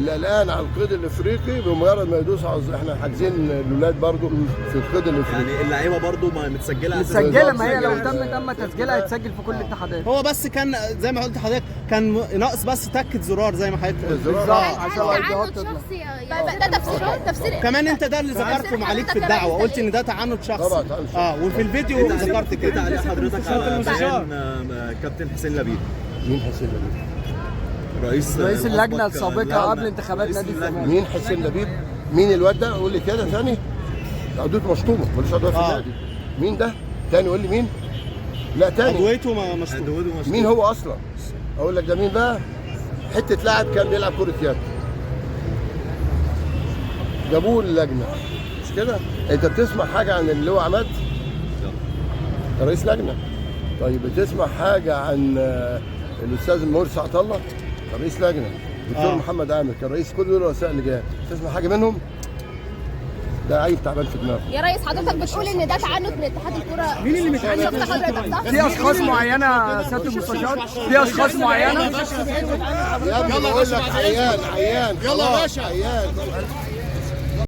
اللي قلقان على القيد الافريقي بمجرد ما يدوس على احنا حاجزين الاولاد برضو في القيد الافريقي. يعني اللعيبه برضو ما متسجله ما هي لو تم تسجيلها هيتسجل في كل الاتحادات. هو بس كان زي ما قلت لحضرتك كان ناقص بس تكه زرار زي ما حضرتك قلت. عشان تعنت شخصي ده تفسير كمان انت ده اللي ذكرته معاليك في الدعوه، قلت ان ده تعنت شخصي. طبعا تعنت شخصي. وفي الفيديو ذكرت كده. عليه حضرتك على بيان كابتن حسين لبيب. مين حسين لبيب؟ رئيس اللجنه السابقه قبل انتخابات نادي الزمالك. مين حسين لبيب؟ مين الواد ده؟ قول لي كده ثاني. عضويته مشطوبه ملوش عضويه في النادي. مين ده؟ تاني قول لي مين؟ لا تاني. عضويته مشطوبه. مين هو اصلا؟ اقول لك ده مين بقى؟ حته لاعب كان بيلعب كره يد. جابوه اللجنه مش كده؟ انت بتسمع حاجه عن اللي هو عماد؟ ده رئيس لجنه. طيب بتسمع حاجه عن الاستاذ مرسي عطله؟ ده رئيس لجنه. دكتور محمد عامر كان رئيس كل دول رؤساء اللجان. تسمع حاجه منهم؟ ده عيب تعبان في دماغه. يا ريس حضرتك بتقول ان ده تعنت من اتحاد الكوره. مين اللي متعنت؟ في اشخاص معينه يا سياده المستشار، في اشخاص معينه. يا ابني بقول لك عيان. يلا يا باشا. عيان.